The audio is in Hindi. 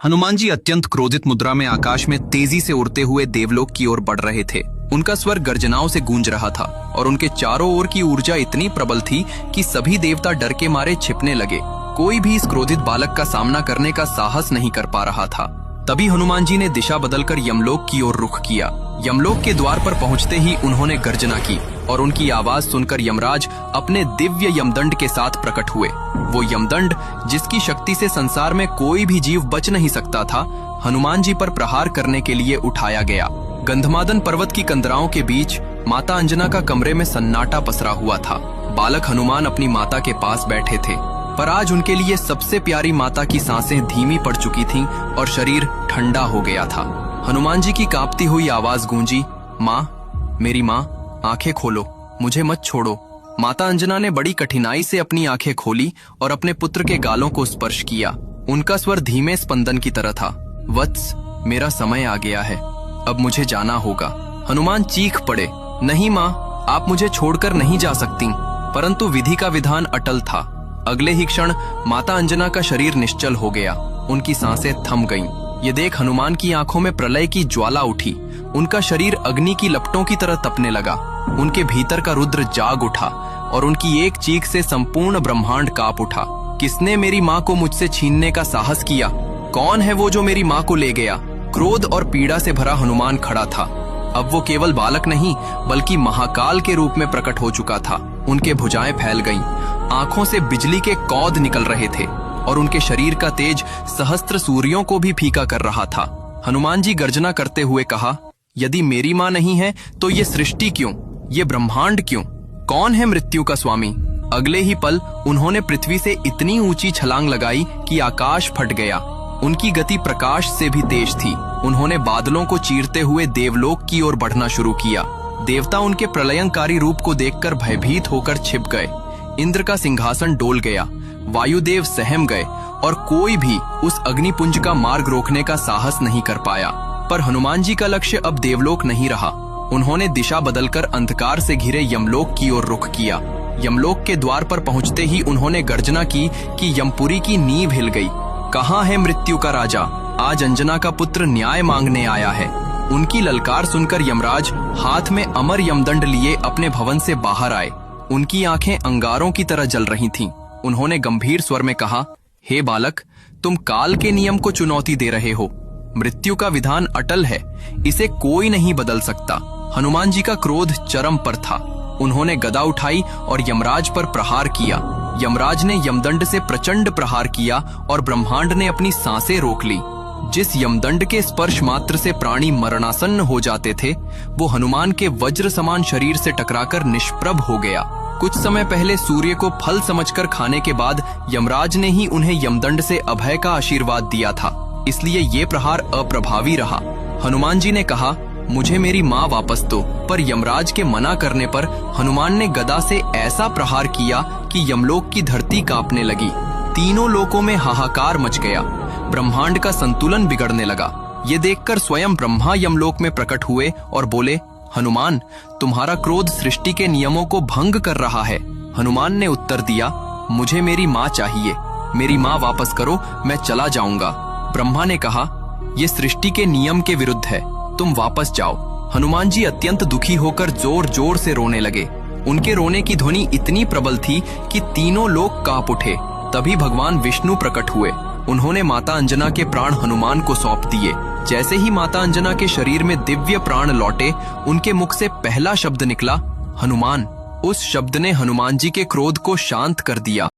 हनुमान जी अत्यंत क्रोधित मुद्रा में आकाश में तेजी से उड़ते हुए देवलोक की ओर बढ़ रहे थे। उनका स्वर गर्जनाओं से गूंज रहा था और उनके चारों ओर की ऊर्जा इतनी प्रबल थी कि सभी देवता डर के मारे छिपने लगे। कोई भी इस क्रोधित बालक का सामना करने का साहस नहीं कर पा रहा था। तभी हनुमान जी ने दिशा बदलकर यमलोक की ओर रुख किया। यमलोक के द्वार पर पहुंचते ही उन्होंने गर्जना की और उनकी आवाज सुनकर यमराज अपने दिव्य यमदंड के साथ प्रकट हुए। वो यमदंड जिसकी शक्ति से संसार में कोई भी जीव बच नहीं सकता था, हनुमान जी पर प्रहार करने के लिए उठाया गया। गंधमादन पर्वत की कंदराओं के बीच माता अंजना का कमरे में सन्नाटा पसरा हुआ था। बालक हनुमान अपनी माता के पास बैठे थे, पर आज उनके लिए सबसे प्यारी माता की सांसें धीमी पड़ चुकी थीं और शरीर ठंडा हो गया था। हनुमान जी की कांपती हुई आवाज गूंजी, माँ, मेरी माँ, आंखें खोलो, मुझे मत छोड़ो। माता अंजना ने बड़ी कठिनाई से अपनी आंखें खोली और अपने पुत्र के गालों को स्पर्श किया। उनका स्वर धीमे स्पंदन की तरह था, वत्स, मेरा समय आ गया है, अब मुझे जाना होगा। हनुमान चीख पड़े, नहीं माँ, आप मुझे छोड़कर नहीं जा सकती। परंतु विधि का विधान अटल था। अगले ही क्षण माता अंजना का शरीर निश्चल हो गया, उनकी सांसें थम गईं। ये देख हनुमान की आंखों में प्रलय की ज्वाला उठी। उनका शरीर अग्नि की लपटों की तरह तपने लगा। उनके भीतर का रुद्र जाग उठा और उनकी एक चीख से संपूर्ण ब्रह्मांड कांप उठा। किसने मेरी माँ को मुझसे छीनने का साहस किया? कौन है वो जो मेरी माँ को ले गया? क्रोध और पीड़ा से भरा हनुमान खड़ा था। अब वो केवल बालक नहीं बल्कि महाकाल के रूप में प्रकट हो चुका था। उनके भुजाएं फैल गईं, आंखों से बिजली के कौद निकल रहे थे और उनके शरीर का तेज सहस्त्र सूर्यों को भी फीका कर रहा था। हनुमान जी गर्जना करते हुए कहा, यदि मेरी माँ नहीं है तो ये सृष्टि क्यों, ये ब्रह्मांड क्यों? कौन है मृत्यु का स्वामी? अगले ही पल उन्होंने पृथ्वी से इतनी ऊंची छलांग लगाई कि आकाश फट गया। उनकी गति प्रकाश से भी तेज थी। उन्होंने बादलों को चीरते हुए देवलोक की ओर बढ़ना शुरू किया। देवता उनके प्रलयंकारी रूप को देखकर भयभीत होकर छिप गए। इंद्र का सिंहासन डोल गया, वायुदेव सहम गए और कोई भी उस अग्निपुंज का मार्ग रोकने का साहस नहीं कर पाया। पर हनुमान जी का लक्ष्य अब देवलोक नहीं रहा। उन्होंने दिशा बदलकर अंधकार से घिरे यमलोक की ओर रुख किया। यमलोक के द्वार पर पहुंचते ही उन्होंने गर्जना की कि यमपुरी की नींव हिल गई। कहाँ है मृत्यु का राजा? आज अंजना का पुत्र न्याय मांगने आया है। उनकी ललकार सुनकर यमराज हाथ में अमर यमदंड लिए अपने भवन से बाहर आए। उनकी आंखें अंगारों की तरह जल रही थीं। उन्होंने गंभीर स्वर में कहा, हे बालक, तुम काल के नियम को चुनौती दे रहे हो। मृत्यु का विधान अटल है, इसे कोई नहीं बदल सकता। हनुमान जी का क्रोध चरम पर था। उन्होंने गदा उठाई और यमराज पर प्रहार किया। यमराज ने यमदंड से प्रचंड प्रहार किया और ब्रह्मांड ने अपनी सांसें रोक ली। जिस यमदंड के स्पर्श मात्र से प्राणी मरणासन्न हो जाते थे, वो हनुमान के वज्र समान शरीर से टकराकर निष्प्रभ हो गया। कुछ समय पहले सूर्य को फल समझकर खाने के बाद यमराज ने ही उन्हें यमदंड से अभय का आशीर्वाद दिया था, इसलिए ये प्रहार अप्रभावी रहा। हनुमान जी ने कहा, मुझे मेरी माँ वापस दो। पर यमराज के मना करने पर हनुमान ने गदा से ऐसा प्रहार किया कि यमलोक की धरती कांपने लगी। तीनों लोकों में हाहाकार मच गया। ब्रह्मांड का संतुलन बिगड़ने लगा। ये देखकर स्वयं ब्रह्मा यमलोक में प्रकट हुए और बोले, हनुमान, तुम्हारा क्रोध सृष्टि के नियमों को भंग कर रहा है। हनुमान ने उत्तर दिया, मुझे मेरी माँ चाहिए, मेरी माँ वापस करो, मैं चला जाऊंगा। ब्रह्मा ने कहा, ये सृष्टि के नियम के विरुद्ध है, तुम वापस जाओ। हनुमान जी अत्यंत दुखी होकर जोर जोर से रोने लगे। उनके रोने की ध्वनि इतनी प्रबल थी कि तीनों लोग कांप उठे। तभी भगवान विष्णु प्रकट हुए। उन्होंने माता अंजना के प्राण हनुमान को सौंप दिए। जैसे ही माता अंजना के शरीर में दिव्य प्राण लौटे, उनके मुख से पहला शब्द निकला, हनुमान। उस शब्द ने हनुमान जी के क्रोध को शांत कर दिया।